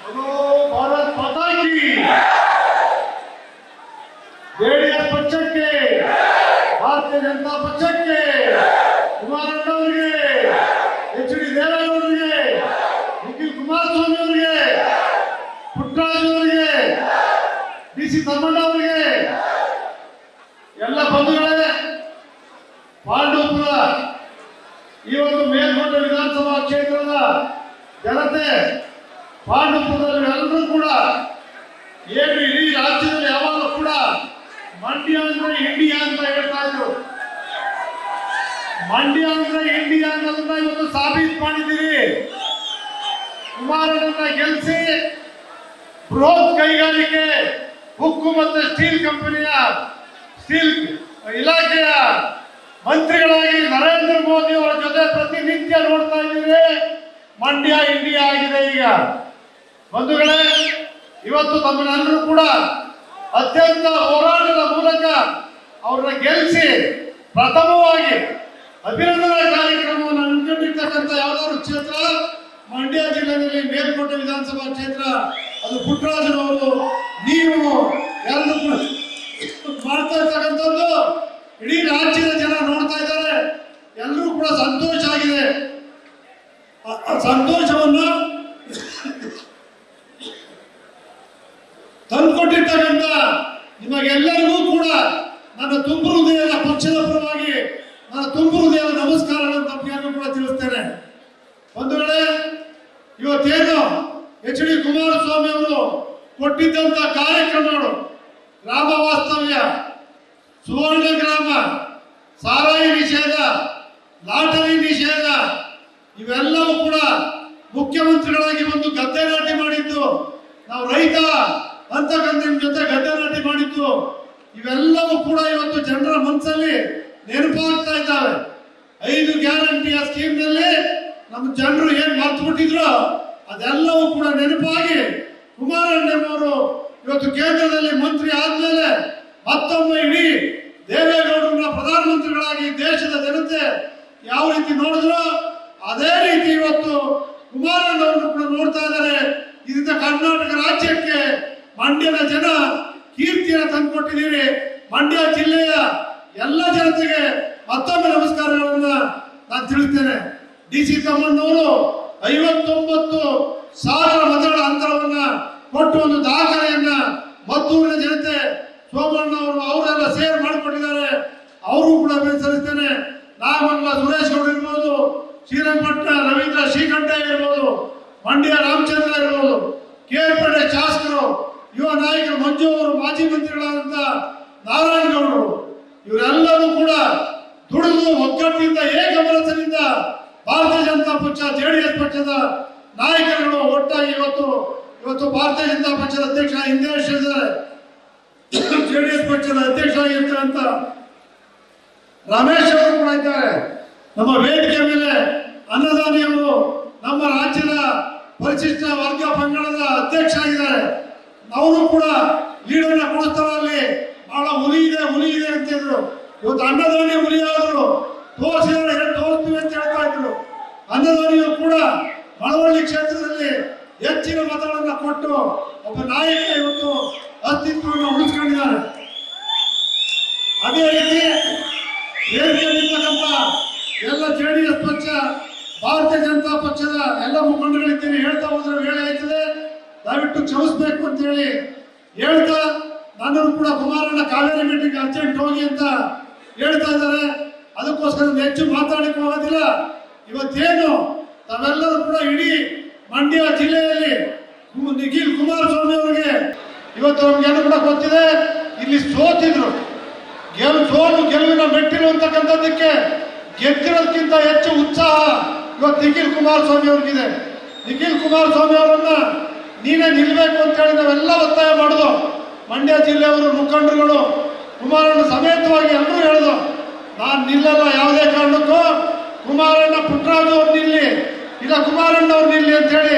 ಭಾರತ್ ಮಾತಾ ಕಿ JDS ಪಕ್ಷಕ್ಕೆ, ಭಾರತೀಯ ಜನತಾ ಪಕ್ಷಕ್ಕೆ, ಕುಮಾರಣ್ಣ ಅವರಿಗೆ, ಎಚ್ ಡಿ ದೇವೇಗೌಡರಿಗೆ, ನಿಖಿಲ್ ಕುಮಾರಸ್ವಾಮಿ ಅವರಿಗೆ, ಪುಟ್ಟರಾಜು ಅವರಿಗೆ, ಡಿ ಸಿ ತಮ್ಮಣ್ಣ ಅವರಿಗೆ, ಎಲ್ಲ ಬಂಧುಗಳೇ, ಪಾಂಡವಪುರ ಈ ಒಂದು ಮೇಲ್ಕೋಟೆ ವಿಧಾನಸಭಾ ಕ್ಷೇತ್ರದ ಜನತೆ, ಪಾಂಡವಪುರದಲ್ಲಿ ಎಲ್ಲರೂ ಕೂಡ ಏನು ಇಡೀ ರಾಜ್ಯದಲ್ಲಿ ಯಾವಾಗಲೂ ಕೂಡ ಮಂಡ್ಯ ಅಂದ್ರೆ ಇಂಡಿಯಾ ಅಂತ ಹೇಳ್ತಾ ಇದ್ರು. ಮಂಡ್ಯ ಅಂದ್ರೆ ಇಂಡಿಯಾ ಅನ್ನೋದನ್ನ ಇವತ್ತು ಸಾಬೀತು ಮಾಡಿದ್ದೀರಿ. ಕುಮಾರಣ್ಣನ ಗೆಲ್ಲಿಸಿ ಬೃಹತ್ ಕೈಗಾರಿಕೆ, ಉಕ್ಕು ಮತ್ತು ಸ್ಟೀಲ್ ಕಂಪನಿಯ ಸ್ಟೀಲ್ ಇಲಾಖೆಯ ಮಂತ್ರಿಗಳಾಗಿ ನರೇಂದ್ರ ಮೋದಿ ಅವರ ಜೊತೆ ಪ್ರತಿನಿತ್ಯ ನೋಡ್ತಾ ಇದ್ದೀರಿ. ಮಂಡ್ಯ ಇಂಡಿಯಾ ಆಗಿದೆ. ಈಗ ಬಂಧುಗಳೇ, ಇವತ್ತು ತಮ್ಮನ್ನೆಲ್ಲರೂ ಕೂಡ ಅತ್ಯಂತ ಹೋರಾಟದ ಮೂಲಕ ಅವರನ್ನ ಗೆಲ್ಲಿಸಿ ಪ್ರಥಮವಾಗಿ ಅಭಿನಂದನಾ ಕಾರ್ಯಕ್ರಮವನ್ನು ಹಮ್ಮಿಕೊಂಡಿರ್ತಕ್ಕಂಥ ಯಾವ್ದಾದ್ರು ಕ್ಷೇತ್ರ ಮಂಡ್ಯ ಜಿಲ್ಲೆಯಲ್ಲಿ ಮೇಲ್ಕೋಟೆ ವಿಧಾನಸಭಾ ಕ್ಷೇತ್ರ, ಅದು ಪುಟ್ಟರಾಜನವರು ನೀವು ಎಲ್ಲರೂ ಕೂಡ ಮಾಡ್ತಾ ಇರ್ತಕ್ಕಂಥದ್ದು ಇಡೀ ರಾಜ್ಯದ ಜನ ನೋಡ್ತಾ ಇದ್ದಾರೆ. ಎಲ್ಲರೂ ಕೂಡ ಸಂತೋಷ ಆಗಿದೆ. ಸಂತೋಷವನ್ನು ತಂದುಕೊಟ್ಟಿರ್ತಕ್ಕಂಥ ನಿಮಗೆಲ್ಲರಿಗೂ ಕೂಡ ನನ್ನ ತುಂಬು ಹೃದಯದ ಪಕ್ಷದ ಪರವಾಗಿ ನನ್ನ ತುಂಬು ಹೃದಯದ ನಮಸ್ಕಾರಗಳನ್ನು ತಪ್ಪು ಕೂಡ ತಿಳಿಸ್ತೇನೆ. ಬಂಧುಗಳೇ, ಇವತ್ತೇನು ಎಚ್ ಡಿ ಕುಮಾರಸ್ವಾಮಿ ಅವರು ಕೊಟ್ಟಿದ್ದಂತ ಕಾರ್ಯಕ್ರಮಗಳು, ಗ್ರಾಮ ವಾಸ್ತವ್ಯ, ಸುವರ್ಣ ಗ್ರಾಮ, ಸಾರಾಯಿ ನಿಷೇಧ, ಲಾಟರಿ ನಿಷೇಧ, ಇವೆಲ್ಲವೂ ಕೂಡ ಮುಖ್ಯಮಂತ್ರಿಗಳಾಗಿ ಬಂದು ಗದ್ದೆ ನಾಟಿ ಮಾಡಿದ್ದು, ನಾವು ರೈತ ಅಂತಕ್ಕಂಥ ನಿಮ್ ಜೊತೆ ಗದ್ದೆ ನಾಟಿ ಮಾಡಿದ್ದು, ಇವೆಲ್ಲವೂ ಕೂಡ ಇವತ್ತು ಜನರ ಮನಸ್ಸಲ್ಲಿ ನೆನಪಾಗ್ತಾ ಇದ್ದಾವೆ. 5 ಗ್ಯಾರಂಟಿಯ ಸ್ಕೀಮ್ ನಲ್ಲಿ ನಮ್ಮ ಜನರು ಏನ್ ಮರ್ತು ಬಿಟ್ಟಿದ್ರು ಅದೆಲ್ಲವೂ ಕೂಡ ನೆನಪಾಗಿ ಕುಮಾರಣ್ಣನವರು ಇವತ್ತು ಕೇಂದ್ರದಲ್ಲಿ ಮಂತ್ರಿ ಆದ್ಮೇಲೆ ಮತ್ತೊಮ್ಮೆ ಇಡೀ ದೇವೇಗೌಡರನ್ನ ಪ್ರಧಾನಮಂತ್ರಿಗಳಾಗಿ ದೇಶದ ಜನತೆ ಯಾವ ರೀತಿ ನೋಡಿದ್ರು ಅದೇ ರೀತಿ ಇವತ್ತು ಕುಮಾರಣ್ಣನವರು ಕೂಡ ನೋಡ್ತಾ ಇದ್ದಾರೆ. ಇದರಿಂದ ಕರ್ನಾಟಕ ರಾಜ್ಯಕ್ಕೆ ಮಂಡ್ಯದ ಜನ ಕೀರ್ತಿಯನ್ನು ತಂದುಕೊಟ್ಟಿದ್ದೀರಿ. ಮಂಡ್ಯ ಜಿಲ್ಲೆಯ ಎಲ್ಲ ಜನತೆಗೆ ಮತ್ತೊಮ್ಮೆ ನಮಸ್ಕಾರಗಳನ್ನ ನಾನು ತಿಳಿಸ್ತೇನೆ. ಡಿ ಸಿ ತಮ್ಮಣ್ಣವರು 59,000 ಮತಗಳ ಅಂತರವನ್ನ ಕೊಟ್ಟು ಒಂದು ದಾಖಲೆಯನ್ನ ಮದ್ದೂರಿನ ಜನತೆ ಸೋಮಣ್ಣ ಅವರು ಅವರೆಲ್ಲ ಸೇರ್ ಮಾಡಿಕೊಟ್ಟಿದ್ದಾರೆ. ಅವರು ಕೂಡ ಸಲ್ಲಿಸ್ತೇನೆ. ನಾಗಮಂಗಲ ಸುರೇಶ್ ಗೌಡ ಇರ್ಬೋದು, ಶ್ರೀರಂಗಪಟ್ಟಣ ರವೀಂದ್ರ ಶ್ರೀಕಂಠ ಇರ್ಬೋದು, ಮಂಡ್ಯ ರಾಮಚಂದ್ರ ಇರ್ಬೋದು, ಕೇರ್ಪೇಟೆ ಶಾಸಕರು, ಯುವ ನಾಯಕರು ಮಂಜು ಅವರು, ಮಾಜಿ ಮಂತ್ರಿಗಳಾದಂತ ನಾರಾಯಣಗೌಡರು, ಇವರೆಲ್ಲರೂ ಕೂಡ ದುಡಿದು ಒಗ್ಗಟ್ಟಿನಿಂದ ಏಕಮನಸ್ಸಿನಿಂದ ಭಾರತೀಯ ಜನತಾ ಪಕ್ಷ ಜೆಡಿಎಸ್ ಪಕ್ಷದ ನಾಯಕರುಗಳು ಒಟ್ಟಾಗಿ ಇವತ್ತು ಭಾರತೀಯ ಜನತಾ ಪಕ್ಷದ ಅಧ್ಯಕ್ಷ ಇಂದೇಶ್ ಇದ್ದಾರೆ, ಜೆಡಿಎಸ್ ಪಕ್ಷದ ಅಧ್ಯಕ್ಷ ಆಗಿರ್ತಕ್ಕಂಥ ರಮೇಶ್ ಅವರು ಕೂಡ ಇದ್ದಾರೆ. ನಮ್ಮ ವೇದಿಕೆ ಮೇಲೆ ಅನ್ನದಾನಿಯವರು ನಮ್ಮ ರಾಜ್ಯದ ಪರಿಶಿಷ್ಟ ವರ್ಗ ಪಂಗಡದ ಅಧ್ಯಕ್ಷ ಆಗಿದ್ದಾರೆ. ಅವರು ಕೂಡ ಲೀಡರ್ನ ಕೊಡಿಸ್ತಾರಲ್ಲಿ ಬಹಳ ಹುಲಿ ಇದೆ ಅಂತ ಇದ್ರು. ಇವತ್ತು ಅನ್ನದಾನಿ ಹುಲಿ ಆದ್ರು ತೋರಿಸಿದ್ರೆ ತೋರಿಸ್ತೀವಿ ಅಂತ ಹೇಳ್ತಾ ಇದ್ರು. ಅನ್ನದಾನಿಯು ಕೂಡ ಮಳವಳ್ಳಿ ಕ್ಷೇತ್ರದಲ್ಲಿ ಹೆಚ್ಚಿನ ಮತಗಳನ್ನ ಕೊಟ್ಟು ಒಬ್ಬ ನಾಯಕ ಇವತ್ತು ಅಸ್ತಿತ್ವವನ್ನು ಉಳಿಸ್ಕೊಂಡಿದ್ದಾರೆ. ಅದೇ ರೀತಿ ವೇದಿಕೆಯಲ್ಲಿರ್ತಕ್ಕಂಥ ಎಲ್ಲ ಜೆಡಿಎಸ್ ಪಕ್ಷ, ಭಾರತೀಯ ಜನತಾ ಪಕ್ಷದ ಎಲ್ಲ ಮುಖಂಡಗಳಿದ್ದೀನಿ. ಹೇಳ್ತಾ ಹೋದ್ರೆ ವೇಳೆ ಆಯ್ತದೆ, ದಯವಿಟ್ಟು ಕ್ಷಮಿಸಬೇಕು ಅಂತ ಹೇಳಿ ಹೇಳ್ತಾ, ನನ್ನನ್ನು ಕೂಡ ಕುಮಾರಣ್ಣ ಕಾವೇರಿ ಮೀಟಿಂಗ್ ಅರ್ಜೆಂಟ್ ಹೋಗಿ ಅಂತ ಹೇಳ್ತಾ ಇದ್ದಾರೆ. ಅದಕ್ಕೋಸ್ಕರ ಹೆಚ್ಚು ಮಾತಾಡಲಿಕ್ಕೆ ಹೋಗೋದಿಲ್ಲ. ಇವತ್ತೇನು ತಾವೆಲ್ಲರೂ ಕೂಡ ಇಡೀ ಮಂಡ್ಯ ಜಿಲ್ಲೆಯಲ್ಲಿ ನಿಖಿಲ್ ಕುಮಾರಸ್ವಾಮಿ ಅವರಿಗೆ ಇವತ್ತು ನಮ್ಗೇನು ಕೂಡ ಗೊತ್ತಿದೆ, ಇಲ್ಲಿ ಸೋತಿದ್ರು. ಗೆಲುವಿನ ಮೆಟ್ಟಿಲು ಅಂತಕ್ಕಂಥದ್ದಕ್ಕೆ ಗೆದ್ದಿರೋದಕ್ಕಿಂತ ಹೆಚ್ಚು ಉತ್ಸಾಹ ಇವತ್ತು ನಿಖಿಲ್ ಕುಮಾರಸ್ವಾಮಿ ಅವ್ರಿಗಿದೆ. ನಿಖಿಲ್ ಕುಮಾರಸ್ವಾಮಿ ಅವರನ್ನ ನೀನೇ ನಿಲ್ಬೇಕು ಅಂತ ಹೇಳಿ ನಾವೆಲ್ಲ ಒತ್ತಾಯ ಮಾಡುದು. ಮಂಡ್ಯ ಜಿಲ್ಲೆಯವರು ಮುಖಂಡರುಗಳು ಕುಮಾರಣ್ಣ ಸಮೇತವಾಗಿ ಎಲ್ಲರೂ ಹೇಳಿದ್ರು, ನಾನು ನಿಲ್ಲಲ್ಲ ಯಾವುದೇ ಕಾರಣಕ್ಕೂ, ಕುಮಾರಣ್ಣ ಪುಟ್ಟರಾಜು ಅವ್ರು ನಿಲ್ಲಿ, ಇಲ್ಲ ಕುಮಾರಣ್ಣ ಅವ್ರು ನಿಲ್ಲಿ ಅಂತ ಹೇಳಿ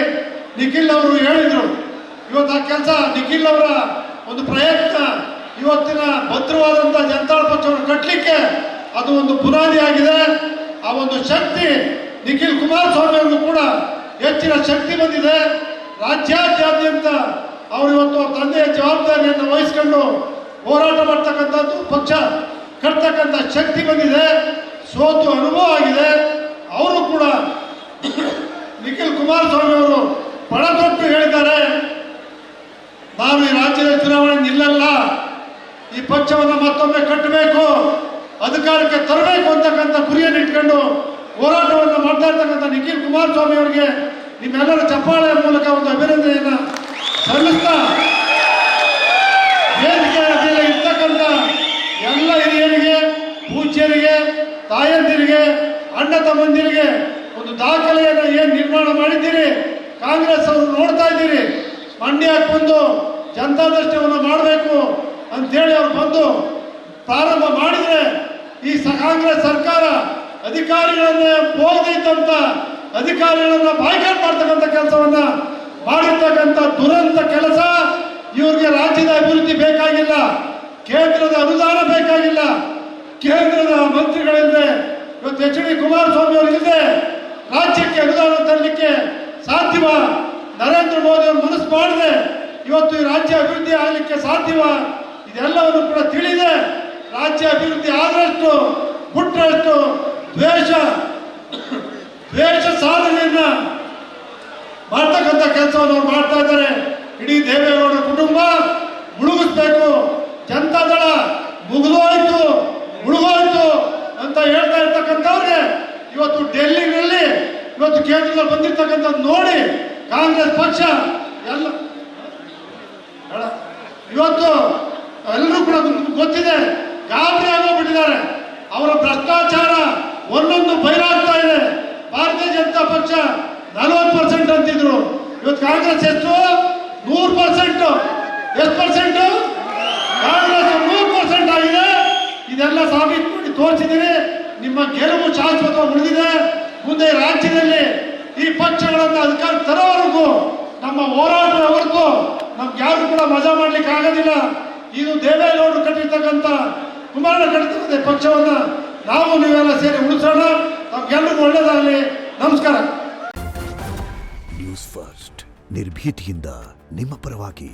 ನಿಖಿಲ್ ಅವರು ಹೇಳಿದ್ರು. ಇವತ್ತು ಆ ಕೆಲಸ ನಿಖಿಲ್ ಅವರ ಒಂದು ಪ್ರಯತ್ನ ಇವತ್ತಿನ ಭದ್ರವಾದಂತಹ ಜನತಾ ಪಕ್ಷವನ್ನು ಕಟ್ಟಲಿಕ್ಕೆ ಅದು ಒಂದು ಬುನಾದಿ ಆಗಿದೆ. ಆ ಒಂದು ಶಕ್ತಿ ನಿಖಿಲ್ ಕುಮಾರಸ್ವಾಮಿ ಅವರು ಕೂಡ ಹೆಚ್ಚಿನ ಶಕ್ತಿ ಬಂದಿದೆ. ರಾಜ್ಯಾದ್ಯಂತ ದೇಶಾದ್ಯಂತ ಅವರು ಇವತ್ತು ತಂದೆಯ ಜವಾಬ್ದಾರಿಯನ್ನು ವಹಿಸಿಕೊಂಡು ಹೋರಾಟ ಮಾಡ್ತಕ್ಕಂಥದ್ದು, ಪಕ್ಷ ಕಟ್ತಕ್ಕಂಥ ಶಕ್ತಿ ಬಂದಿದೆ, ಸೋತು ಅನುಭವ ಆಗಿದೆ. ಅವರು ಕೂಡ ನಿಖಿಲ್ ಕುಮಾರಸ್ವಾಮಿ ಅವರು ಪಣ ತೊಟ್ಟು ಹೇಳಿದ್ದಾರೆ, ನಾನು ಈ ರಾಜ್ಯದ ಚುನಾವಣೆ ನಿಲ್ಲಲ್ಲ, ಈ ಪಕ್ಷವನ್ನು ಮತ್ತೊಮ್ಮೆ ಕಟ್ಟಬೇಕು, ಅಧಿಕಾರಕ್ಕೆ ತರಬೇಕು ಅಂತಕ್ಕಂಥ ಗುರಿಯನ್ನು ಇಟ್ಕೊಂಡು ಹೋರಾಟವನ್ನು ಮಾಡ್ತಾ ಇರ್ತಕ್ಕಂಥ ನಿಖಿಲ್ ಕುಮಾರಸ್ವಾಮಿ ಅವರಿಗೆ ನಿಮ್ಮೆಲ್ಲರ ಚಪ್ಪಾಳೆಯ ಮೂಲಕ ಒಂದು ಅಭಿನಂದನೆಯನ್ನು ಸಲ್ಲಿಸ್ತಾ, ವೇದಿಕೆಯ ಮೇಲೆ ಇರ್ತಕ್ಕಂಥ ಎಲ್ಲ ಹಿರಿಯರಿಗೆ, ಪೂಜ್ಯರಿಗೆ, ತಾಯಂದಿರಿಗೆ, ಅಣ್ಣ ತಮ್ಮಂದಿರಿಗೆ ಒಂದು ದಾಖಲೆಯನ್ನು ಏನು ನಿರ್ಮಾಣ ಮಾಡಿದ್ದೀರಿ, ಕಾಂಗ್ರೆಸ್ ಅವರು ನೋಡ್ತಾ ಇದ್ದೀರಿ, ಮಂಡ್ಯಕ್ಕೆ ಬಂದು ಜನತಾದರ್ಶನವನ್ನು ಮಾಡಬೇಕು ಅಂತೇಳಿ ಅವ್ರು ಬಂದು ಪ್ರಾರಂಭ ಮಾಡಿದರೆ ಈ ಕಾಂಗ್ರೆಸ್ ಸರ್ಕಾರ ಅಧಿಕಾರಿಗಳನ್ನೇ ಹೋಗದಿದ್ದಂಥ ಅಧಿಕಾರಿಗಳನ್ನ ಬಾಯ್ಕಾಟ್ ಮಾಡ್ತಕ್ಕಂಥ ಕೆಲಸವನ್ನ ಮಾಡಿರ್ತಕ್ಕಂಥ ದುರಂತ ಕೆಲಸ. ಇವ್ರಿಗೆ ರಾಜ್ಯದ ಅಭಿವೃದ್ಧಿ ಬೇಕಾಗಿಲ್ಲ, ಕೇಂದ್ರದ ಅನುದಾನ ಬೇಕಾಗಿಲ್ಲ, ಕೇಂದ್ರದ ಮಂತ್ರಿಗಳಿಲ್ಲದೆ, ಇವತ್ತು ಎಚ್.ಡಿ. ಕುಮಾರಸ್ವಾಮಿ ಅವರಿಲ್ಲದೆ ರಾಜ್ಯಕ್ಕೆ ಅನುದಾನ ತರಲಿಕ್ಕೆ ಸಾಧ್ಯವ? ನರೇಂದ್ರ ಮೋದಿ ಅವರು ಮನಸ್ಸು ಮಾಡಿದೆ ಇವತ್ತು ಈ ರಾಜ್ಯ ಅಭಿವೃದ್ಧಿ ಆಗಲಿಕ್ಕೆ ಸಾಧ್ಯವ? ಇದೆಲ್ಲವನ್ನು ಕೂಡ ತಿಳಿದೆ. ರಾಜ್ಯ ಅಭಿವೃದ್ಧಿ ಆದಷ್ಟು ಬಿಟ್ಟರಷ್ಟು ದ್ವೇಷ ಸಾಧನೆಯನ್ನ ಮಾಡ್ತಕ್ಕಂಥ ಕೆಲಸವನ್ನು ಅವ್ರು ಮಾಡ್ತಾ ಇದ್ದಾರೆ. ಇಡೀ ದೇವೇಗೌಡರ ಕುಟುಂಬ ಮುಳುಗಿಸ್ಬೇಕು, ಜನತಾದಳ ಮುಗಿದೋಯ್ತು ಮುಳುಗೋಯ್ತು ಅಂತ ಹೇಳ್ತಾ ಇರ್ತಕ್ಕಂಥವ್ರಿಗೆ ಇವತ್ತು ಡೆಲ್ಲಿನಲ್ಲಿ ಇವತ್ತು ಕೇಂದ್ರದಲ್ಲಿ ಬಂದಿರ್ತಕ್ಕಂಥದ್ದು ನೋಡಿ ಕಾಂಗ್ರೆಸ್ ಪಕ್ಷ ಎಲ್ಲ ಇವತ್ತು ಎಲ್ಲರೂ ಕೂಡ ಗೊತ್ತಿದೆ, ಗಾಬರಿ ಆಗೋಗ್ಬಿಟ್ಟಿದ್ದಾರೆ. ಅವರ ಭ್ರಷ್ಟಾಚಾರ ಒಂದೊಂದು ಬಯಲಾಗ್ತಾ ಇದೆ. ಭಾರತೀಯ ಜನತಾ ಪಕ್ಷ 40% ಅಂತಿದ್ರು, ಇವತ್ತು ಕಾಂಗ್ರೆಸ್ ಎಷ್ಟು? 100%. ಎಷ್ಟು ಪರ್ಸೆಂಟ್? ಕಾಂಗ್ರೆಸ್ 100% ಆಗಿದೆ. ಇದೆಲ್ಲ ಸಾಬೀತು ಮಾಡಿ ತೋರಿಸಿದ್ದೀರಿ. ನಿಮ್ಮ ಗೆಲುವು ಶಾಶ್ವತ ಉಳಿದಿದೆ. ಮುಂದೆ ರಾಜ್ಯದಲ್ಲಿ ಈ ಪಕ್ಷಗಳನ್ನು ಅಧಿಕಾರ ತರೋವರೆಗೂ ನಮ್ಮ ಹೋರಾಟ ಹೊರತು ನಮ್ಗೆ ಯಾರು ಕೂಡ ಮಜಾ ಮಾಡ್ಲಿಕ್ಕೆ ಆಗೋದಿಲ್ಲ. ಇದು ದೇವೇಗೌಡರು ಕಟ್ಟಿರ್ತಕ್ಕಂಥ ಕುಮಾರಣ್ಣ ಕಟ್ಟಿರ್ತಕ್ಕಂಥ ಪಕ್ಷವನ್ನ ನಾವು ನೀವೆಲ್ಲ ಸೇರಿ ಉಳಿಸೋಣ. ನಮ್ಗೆಲ್ಲರಿಗೂ ಒಳ್ಳೇದಾಗಲಿ. ನಮಸ್ಕಾರ. ನ್ಯೂಸ್ ಫಸ್ಟ್, ನಿರ್ಭೀತಿಯಿಂದ ನಿಮ್ಮ ಪರವಾಗಿ.